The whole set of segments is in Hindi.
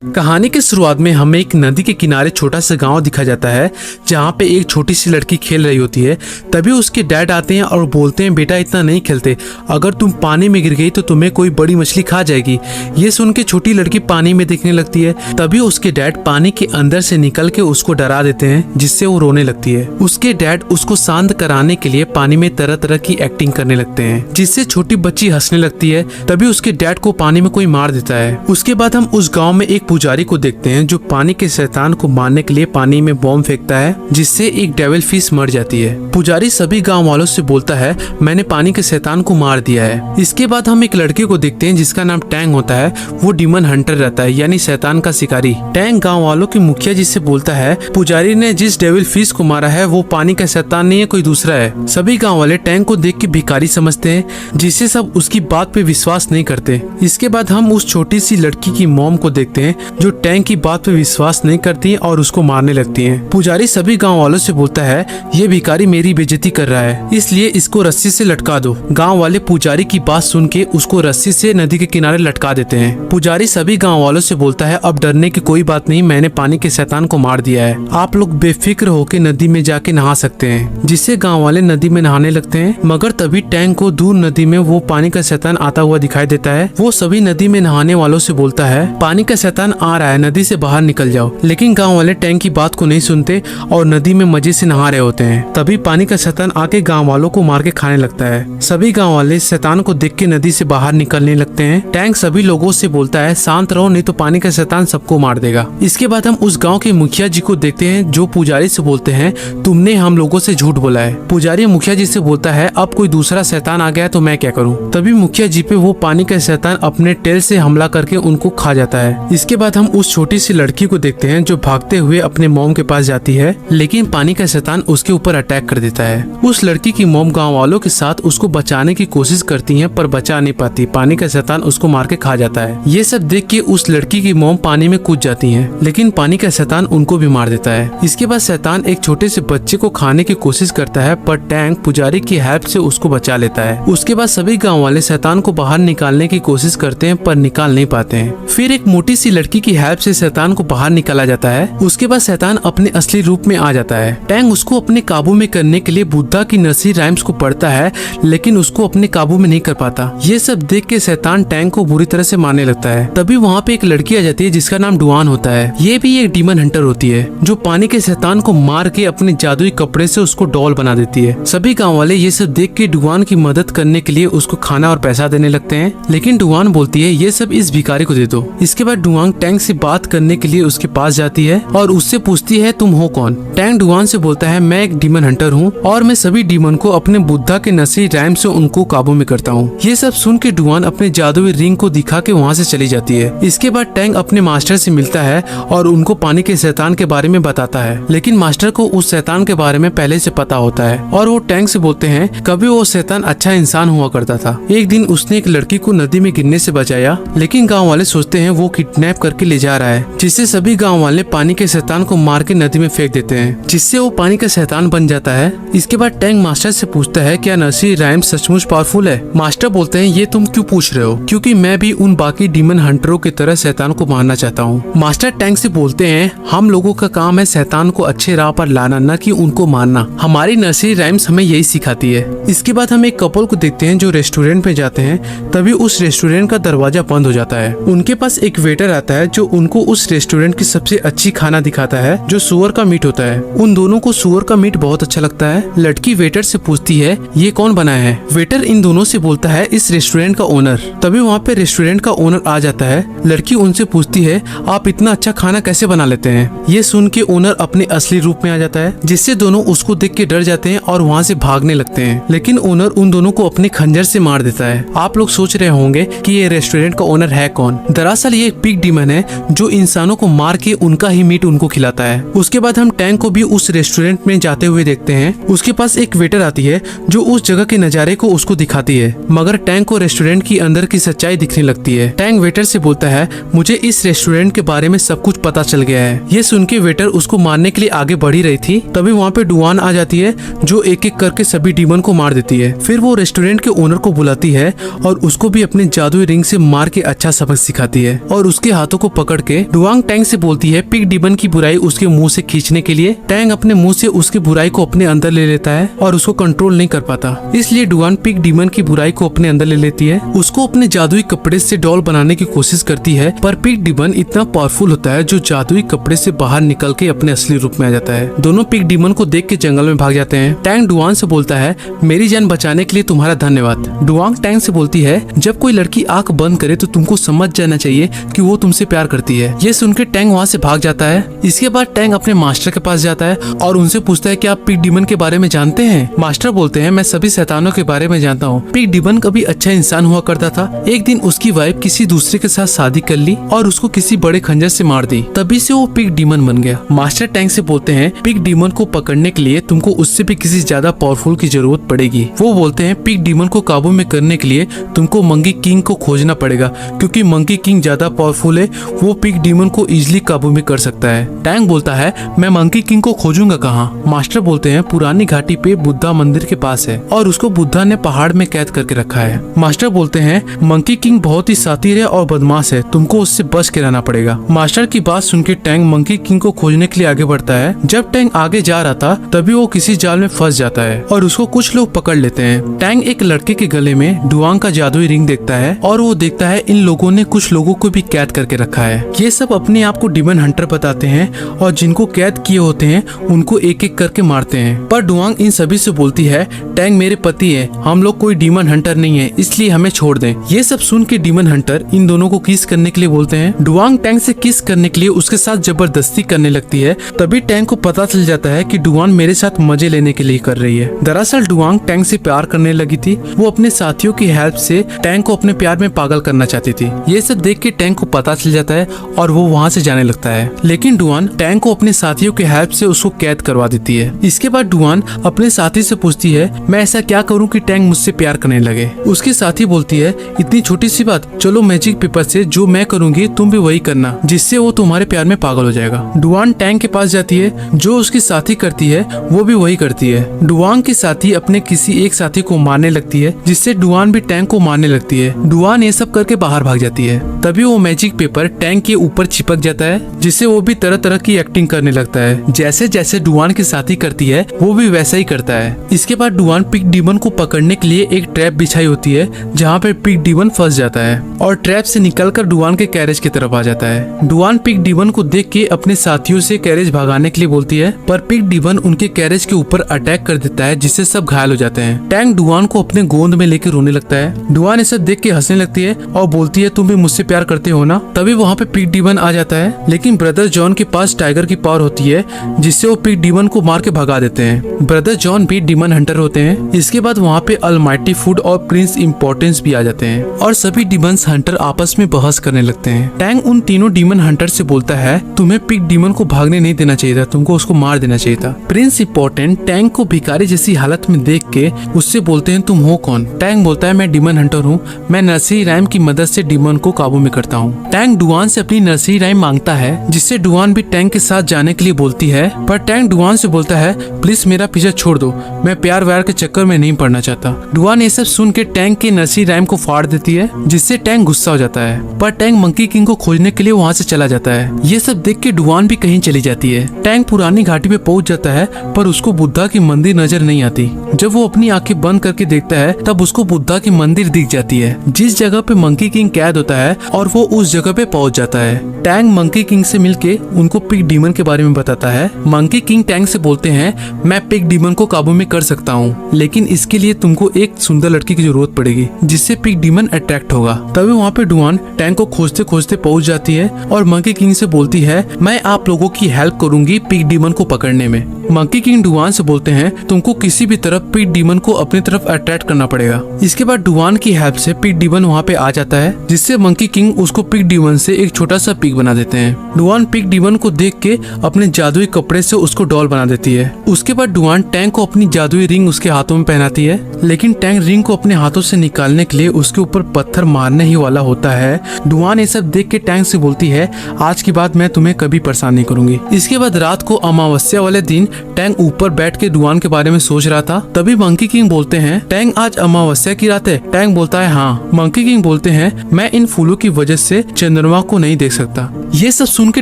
कहानी के शुरुआत में हमें एक नदी के किनारे छोटा सा गांव दिखा जाता है जहां पे एक छोटी सी लड़की खेल रही होती है। तभी उसके डैड आते हैं और बोलते हैं, बेटा इतना नहीं खेलते, अगर तुम पानी में गिर गई तो तुम्हें कोई बड़ी मछली खा जाएगी। ये सुन के छोटी लड़की पानी में देखने लगती है। तभी उसके डैड पानी के अंदर से निकल के उसको डरा देते हैं, जिससे वो रोने लगती है। उसके डैड उसको शांत कराने के लिए पानी में तरह तरह की एक्टिंग करने लगते हैं, जिससे छोटी बच्ची हंसने लगती है। तभी उसके डैड को पानी में कोई मार देता है। उसके बाद हम उस गाँव में एक पुजारी को देखते हैं जो पानी के शैतान को मारने के लिए पानी में बॉम्ब फेंकता है, जिससे एक डेविल फिश मर जाती है। पुजारी सभी गांव वालों से बोलता है, मैंने पानी के शैतान को मार दिया है। इसके बाद हम एक लड़के को देखते हैं जिसका नाम टैंग होता है। वो डीमन हंटर रहता है, यानी शैतान का शिकारी। टैंग गाँव वालों के मुखिया जी से बोलता है, पुजारी ने जिस डेविल फिश को मारा है वो पानी का शैतान नहीं है, कोई दूसरा है। सभी गाँव वाले टैंग को देख के भिखारी समझते हैं, जिससे सब उसकी बात पे विश्वास नहीं करते। इसके बाद हम उस छोटी सी लड़की की मॉम को देखते हैं जो टैंक की बात पे विश्वास नहीं करती है और उसको मारने लगती है। पुजारी सभी गांव वालों से बोलता है, ये भिखारी मेरी बेइज्जती कर रहा है, इसलिए इसको रस्सी से लटका दो। गांव वाले पुजारी की बात सुन के उसको रस्सी से नदी के किनारे लटका देते हैं। पुजारी सभी गांव वालों से बोलता है, अब डरने की कोई बात नहीं, मैंने पानी के शैतान को मार दिया है, आप लोग बेफिक्र होकर नदी में जाके नहा सकते हैं। जिससे गाँव वाले नदी में नहाने लगते हैं। मगर तभी टैंक को दूर नदी में वो पानी का शैतान आता हुआ दिखाई देता है। वो सभी नदी में नहाने वालों से बोलता है, पानी का शैतान आ रहा है, नदी से बाहर निकल जाओ। लेकिन गांव वाले टैंक की बात को नहीं सुनते और नदी में मजे से नहा रहे होते हैं। तभी पानी का शैतान आके गांव वालों को मार के खाने लगता है। सभी गांव वाले शैतान को देख के नदी से बाहर निकलने लगते हैं। टैंक सभी लोगों से बोलता है, शांत रहो नहीं तो पानी का शैतान सबको मार देगा। इसके बाद हम उस गाँव के मुखिया जी को देखते हैं जो पुजारी से बोलते हैं, तुमने हम लोगों से झूठ बोला है। पुजारी मुखिया जी से बोलता है, अब कोई दूसरा शैतान आ गया तो मैं क्या करूँ। तभी मुखिया जी पे वो पानी का शैतान अपने टेल से हमला करके उनको खा जाता है। इसके बाद हम उस छोटी सी लड़की को देखते हैं जो भागते हुए अपने मॉम के पास जाती है, लेकिन पानी का शैतान उसके ऊपर अटैक कर देता है। उस लड़की की मॉम गांव वालों के साथ उसको बचाने की कोशिश करती है, पर बचा नहीं पाती। पानी का शैतान उसको मार के खा जाता है। ये सब देख के उस लड़की की मॉम पानी में कूद जाती है, लेकिन पानी का शैतान उनको भी मार देता है। इसके बाद शैतान एक छोटे से बच्चे को खाने की कोशिश करता है, पर टैंक पुजारी की हेल्प से उसको बचा लेता है। उसके बाद सभी गाँव वाले शैतान को बाहर निकालने की कोशिश करते हैं, पर निकाल नहीं पाते हैं। फिर एक मोटी सी लड़की की हेल्प से शैतान को बाहर निकाला जाता है। उसके बाद शैतान अपने असली रूप में आ जाता है। टैंग उसको अपने काबू में करने के लिए बुद्धा की नर्सरी राइम्स को पढ़ता है, लेकिन उसको अपने काबू में नहीं कर पाता। ये सब देख के शैतान टैंग को बुरी तरह से मारने लगता है। तभी वहाँ पे एक लड़की आ जाती है जिसका नाम डुआन होता है। ये भी एक डीमन हंटर होती है जो पानी के शैतान को मार के अपने जादुई कपड़े से उसको डॉल बना देती है। सभी गाँव वाले ये सब देख के डुआन की मदद करने के लिए उसको खाना और पैसा देने लगते हैं, लेकिन डुआन बोलती है, ये सब इस भिखारी को दे दो। इसके बाद डुआन टैंग से बात करने के लिए उसके पास जाती है और उससे पूछती है, तुम हो कौन। टैंग डुआन से बोलता है, मैं एक डीमन हंटर हूँ और मैं सभी डीमन को अपने बुद्धा के नर्सरी राइम से उनको काबू में करता हूँ। ये सब सुन के डुआन अपने जादुई रिंग को दिखा के वहाँ से चली जाती है। इसके बाद टैंग अपने मास्टर से मिलता है और उनको पानी के शैतान के बारे में बताता है, लेकिन मास्टर को उस शैतान के बारे में पहले से पता होता है और वो टैंग से बोलते हैं, कभी वो शैतान अच्छा इंसान हुआ करता था। एक दिन उसने एक लड़की को नदी में गिरने से बचाया, लेकिन गाँव वाले सोचते हैं वो किडनैप करके ले जा रहा है, जिससे सभी गाँव वाले पानी के शैतान को मार के नदी में फेंक देते हैं, जिससे वो पानी का शैतान बन जाता है। इसके बाद टैंग मास्टर से पूछता है, क्या नर्सरी राइम सचमुच पावरफुल है। मास्टर बोलते हैं, ये तुम क्यों पूछ रहे हो, क्योंकि मैं भी उन बाकी डीमन हंटरों की तरह शैतान को मारना चाहता हूँ। मास्टर टैंग से बोलते हैं, हम लोगों का काम है शैतान को अच्छे राह पर लाना, न कि उनको मारना। हमारी नर्सरी राइम्स हमें यही सिखाती है। इसके बाद हम एक कपल को देखते हैं जो रेस्टोरेंट में जाते हैं। तभी उस रेस्टोरेंट का दरवाजा बंद हो जाता है। उनके पास एक वेटर आता है जो उनको उस रेस्टोरेंट की सबसे अच्छी खाना दिखाता है, जो सुअर का मीट होता है। उन दोनों को सुअर का मीट बहुत अच्छा लगता है। लड़की वेटर से पूछती है, ये कौन बनाया है। वेटर इन दोनों से बोलता है, इस रेस्टोरेंट का ओनर। तभी वहाँ पे रेस्टोरेंट का ओनर आ जाता है। लड़की उनसे पूछती है, आप इतना अच्छा खाना कैसे बना लेते हैं। ये सुन के ओनर अपने असली रूप में आ जाता है, जिससे दोनों उसको देख के डर जाते हैं और वहाँ से भागने लगते हैं, लेकिन ओनर उन दोनों को अपने खंजर से मार देता है। आप लोग सोच रहे होंगे कि ये रेस्टोरेंट का ओनर है कौन। दरअसल ये एक पिग डीमन है जो इंसानों को मार के उनका ही मीट उनको खिलाता है। उसके बाद हम टैंक को भी उस रेस्टोरेंट में जाते हुए देखते हैं। उसके पास एक वेटर आती है जो उस जगह के नजारे को उसको दिखाती है, मगर टैंक को रेस्टोरेंट की अंदर की सच्चाई दिखने लगती है। टैंक वेटर से बोलता है, मुझे इस रेस्टोरेंट के बारे में सब कुछ पता चल गया है। ये सुन के वेटर उसको मारने के लिए आगे बढ़ी रही थी। तभी वहाँ पे डुआन आ जाती है जो एक एक करके सभी डीमन को मार देती है। फिर वो रेस्टोरेंट के ओनर को बुलाती है और उसको भी अपने जादुई रिंग से मार के अच्छा सबक सिखाती है और उसके हाथ हाथों को पकड़ के डुआंग टैंग से बोलती है पिग डिमन की बुराई उसके मुंह से खींचने के लिए। टैंग अपने मुंह से उसकी बुराई को अपने अंदर ले लेता है और उसको कंट्रोल नहीं कर पाता, इसलिए डुआंग पिग डिमन की बुराई को अपने अंदर ले लेती है। उसको अपने जादुई कपड़े से डॉल बनाने की कोशिश करती है, पर पिग डिमन इतना पावरफुल होता है जो जादुई कपड़े से बाहर निकल के अपने असली रूप में आ जाता है। दोनों पिग डिमन को देख के जंगल में भाग जाते हैं। टैंग डुआंग से बोलता है मेरी जान बचाने के लिए तुम्हारा धन्यवाद। डुआंग टैंग से बोलती है जब कोई लड़की आंख बंद करे तो तुमको समझ जाना चाहिए कि वो तुमसे प्यार करती है। ये सुनकर टैंग वहाँ से भाग जाता है। इसके बाद टैंग अपने मास्टर के पास जाता है और उनसे पूछता है कि आप पिग डिमन के बारे में जानते हैं। मास्टर बोलते हैं मैं सभी शैतानों के बारे में जानता हूँ। पिग डिमन कभी अच्छा इंसान हुआ करता था। एक दिन उसकी वाइफ किसी दूसरे के साथ शादी कर ली और उसको किसी बड़े खंजर से मार दी, तभी से वो पिग डिमन बन गया। मास्टर टैंग से बोलते हैं पिग डिमन को पकड़ने के लिए तुमको उससे भी किसी ज्यादा पावरफुल की जरूरत पड़ेगी। वो बोलते हैं पिग डिमन को काबू में करने के लिए तुमको मंकी किंग को खोजना पड़ेगा, क्योंकि मंकी किंग ज्यादा पावरफुल है, वो पिग डिमन को इजिली काबू में कर सकता है। टैंग बोलता है मैं मंकी किंग को खोजूंगा कहाँ? मास्टर बोलते हैं पुरानी घाटी पे बुद्धा मंदिर के पास है और उसको बुद्धा ने पहाड़ में कैद करके रखा है। मास्टर बोलते हैं मंकी किंग बहुत ही शातिर है और बदमाश है, तुमको उससे बच के रहना पड़ेगा। मास्टर की बात सुनकर टैंग मंकी किंग को खोजने के लिए आगे बढ़ता है। जब टैंग आगे जा रहा था तभी वो किसी जाल में फंस जाता है और उसको कुछ लोग पकड़ लेते हैं। टैंग एक लड़के के गले में डुआंग का जादुई रिंग देखता है और वो देखता है इन लोगों ने कुछ लोगों को भी कैद करके रखा है। ये सब अपने आप को डिमन हंटर बताते हैं और जिनको कैद किए होते हैं उनको एक एक करके मारते हैं। पर डुआंग इन सभी से बोलती है टैंग मेरे पति है, हम लोग कोई डिमन हंटर नहीं है, इसलिए हमें छोड़ दें। ये सब सुन के डिमन हंटर इन दोनों को किस करने के लिए बोलते हैं। डुआंग टैंग से किस करने के लिए उसके साथ जबरदस्ती करने लगती है। तभी टैंग को पता चल जाता है कि डुआंग मेरे साथ मजे लेने के लिए कर रही है। दरअसल डुआंग टैंग से प्यार करने लगी थी। वो अपने साथियों की हेल्प से टैंग को अपने प्यार में पागल करना चाहती थी। ये सब देख के टैंग को पता चल जाता है और वो वहाँ से जाने लगता है। लेकिन डुआन टैंग को अपने साथियों की हेल्प से उसको कैद करवा देती है। इसके बाद डुआन अपने साथी से पूछती है मैं ऐसा क्या करूँ कि टैंग मुझसे प्यार करने लगे। उसकी साथी बोलती है इतनी छोटी सी बात, चलो मैजिक पेपर से जो मैं करूँगी तुम भी वही करना, जिससे वो तुम्हारे प्यार में पागल हो जाएगा। डुआन टैंग के पास जाती है, जो उसकी साथी करती है वो भी वही करती है। डुआन की साथी अपने किसी एक साथी को मारने लगती है, जिससे डुआन भी टैंग को मारने लगती है। डुआन ये सब करके बाहर भाग जाती है। तभी वो मैजिक पेपर टैंग के ऊपर चिपक जाता है, जिससे वो भी तरह तरह की एक्टिंग करने लगता है। जैसे जैसे डुआन की साथी करती है वो भी वैसा ही करता है। इसके बाद डुआन पिग डिमन को पकड़ने के लिए एक ट्रैप बिछाई होती है, जहाँ पे पिग डिमन फंस जाता है और ट्रैप से निकलकर डुआन के कैरेज की तरफ आ जाता है। डुआन पिग डिमन को देख के अपने साथियों से कैरेज भगाने के लिए बोलती है, पर पिग डिमन उनके कैरेज के ऊपर अटैक कर देता है, जिससे सब घायल हो जाते हैं। टैंग डुआन को अपने गोंद में लेकर रोने लगता है। डुआन इसे देख के हंसने लगती है और बोलती है तुम भी मुझसे प्यार करते हो ना। तभी वहाँ पे पिग डिमन आ जाता है, लेकिन ब्रदर जॉन के पास टाइगर की पावर होती है, जिससे वो पिग डिमन को मार के भगा देते हैं। ब्रदर जॉन भी डिमन हंटर होते हैं। इसके बाद वहाँ पे अलमाइटी फूड और प्रिंस इम्पोर्टेंस भी आ जाते हैं और सभी डिमन्स हंटर आपस में बहस करने लगते हैं। टैंग उन तीनों डिमन हंटर से बोलता है तुम्हें पिग डिमन को भागने नहीं देना चाहिए था, तुमको उसको मार देना चाहिए था। प्रिंस इम्पोर्टेंट टैंग को भिखारी जैसी हालत में देख के उससे बोलते हैं तुम हो कौन? टैंग बोलता है मैं डिमन हंटर हूँ, मैं नर्सरी राइम की मदद से डिमन को काबू में करता हूँ। टैंग डुआन से अपनी नर्सरी राइम मांगता है, जिससे डुआन भी टैंग के साथ जाने के लिए बोलती है, पर टैंग डुआन से बोलता है प्लीज मेरा पीछा छोड़ दो, मैं प्यार व्यार के चक्कर में नहीं पड़ना चाहता। डुआन ये सब सुन के टैंग की नर्सरी राइम को फाड़ देती है, जिससे टैंग गुस्सा हो जाता है। पर टैंग मंकी किंग को खोजने के लिए वहाँ से चला जाता है। ये सब देख के डुआन भी कहीं चली जाती है। टैंग पुरानी घाटी पे पहुँच जाता है, पर उसको बुद्धा की मंदिर नजर नहीं आती। जब वो अपनी आंखें बंद करके देखता है तब उसको बुद्धा की मंदिर दिख जाती है, जिस जगह पे मंकी किंग कैद होता है, और वो उस जगह पे पहुंच जाता है। टैंग मंकी किंग से मिलके उनको पिग डिमन के बारे में बताता है। मंकी किंग टैंग से बोलते हैं मैं पिग डिमन को काबू में कर सकता हूँ, लेकिन इसके लिए तुमको एक सुंदर लड़की की जरूरत पड़ेगी, जिससे पिग डिमन अट्रैक्ट होगा। तभी वहाँ पे डुआन टैंग को खोजते खोजते पहुंच जाती है और मंकी किंग से बोलती है मैं आप लोगों की हेल्प करूंगी पिग डिमन को पकड़ने में। मंकी किंग डुआन से बोलते हैं तुमको किसी भी तरफ पिग डिमन को अपनी तरफ अट्रैक्ट करना पड़ेगा। इसके बाद डुआन की हेल्प से पिग डिमन वहाँ पे आ जाता है, जिससे मंकी किंग उसको पिग डिमन से एक छोटा सा पिग बना देते हैं। डुआन पिग डिमन को देख के अपने जादुई कपड़े से उसको डॉल बना देती है। उसके बाद डुआन टैंग को अपनी जादुई रिंग उसके हाथों में पहनाती है, लेकिन टैंग रिंग को अपने हाथों से निकालने के लिए उसके ऊपर पत्थर मारने ही वाला होता है। डुआन ये सब देख के टैंग से बोलती है आज के बाद मैं तुम्हें कभी परेशान नहीं करूंगी। इसके बाद रात को अमावस्या वाले दिन टैंग ऊपर बैठ के डुआन के बारे में सोच रहा था। तभी मंकी किंग बोलते हैं, टैंग आज अमावस्या की रात है। टैंग बोलता है हाँ। मंकी किंग बोलते हैं, मैं इन फूलों की वजह से चंद्रमा को नहीं देख सकता। ये सब सुन के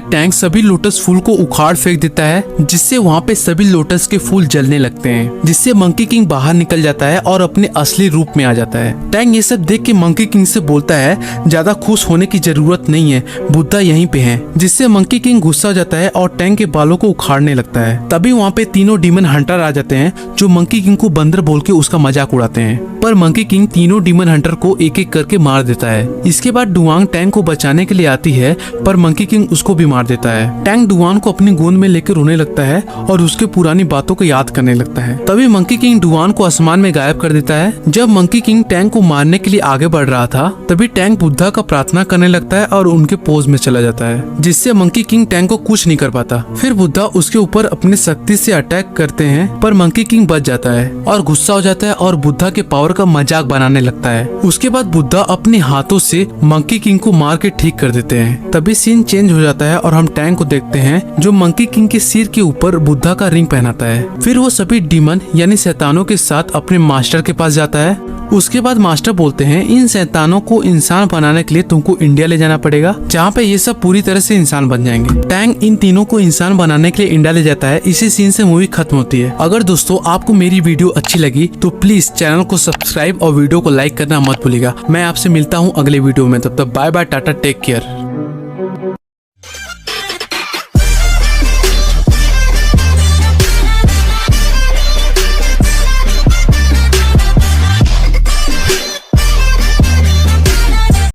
टैंग सभी लोटस फूल को उखाड़ फेंक देता है, जिससे वहाँ पे सभी लोटस के फूल जलने लगते हैं, जिससे मंकी किंग बाहर निकल जाता है और अपने असली रूप में आ जाता है। टैंग ये सब देख के मंकी किंग से बोलता है, ज्यादा खुश होने की जरूरत नहीं है, बुद्धा यहीं पे है। जिससे मंकी किंग गुस्सा हो जाता है और टैंग के बालों को उखाड़ने लगता है। तभी वहाँ पे तीनों डीमन हंटर आ जाते हैं, जो मंकी किंग को बंदर बोल के उसका मजाक उड़ाते हैं। पर मंकी किंग तीनों डीमन हंटर को एक एक करके मार देता है। इसके बाद डुआंग टैंग को बचाने के लिए आती है, पर मंकी किंग उसको भी मार देता है। टैंग डुआन को अपनी गोद में लेकर रोने लगता है और उसके पुरानी बातों को याद करने लगता है। तभी मंकी किंग डुआन को आसमान में गायब कर देता है। जब मंकी किंग टैंग को मारने के लिए आगे बढ़ रहा था, तभी टैंग बुद्धा का प्रार्थना करने लगता है और उनके पोज में चला जाता है, जिससे मंकी किंग टैंग को कुछ नहीं कर पाता। फिर बुद्धा उसके ऊपर अपनी शक्ति से अटैक करते हैं, पर मंकी किंग बच जाता है और गुस्सा हो जाता है और बुद्धा के पावर का मजाक बनाने लगता है। उसके बाद बुद्धा अपने हाथों से मंकी किंग को मार के ठीक कर देते हैं। तभी सीन चेंज हो जाता है और हम टैंग को देखते हैं, जो मंकी किंग के सिर के ऊपर बुद्धा का रिंग पहनाता है। फिर वो सभी डीमन यानी शैतानों के साथ अपने मास्टर के पास जाता है। उसके बाद मास्टर बोलते हैं, इन शैतानों को इंसान बनाने के लिए तुमको इंडिया ले जाना पड़ेगा, जहाँ पे ये सब पूरी तरह से इंसान बन जाएंगे। टैंग इन तीनों को इंसान बनाने के लिए इंडिया ले जाता है। इसी सीन से मूवी खत्म होती है। अगर दोस्तों आपको मेरी वीडियो अच्छी लगी तो प्लीज चैनल को सब्सक्राइब और वीडियो को लाइक करना मत भूलिएगा। मैं आपसे मिलता हूँ अगले वीडियो में। तब तक bye bye, ta-ta, take care.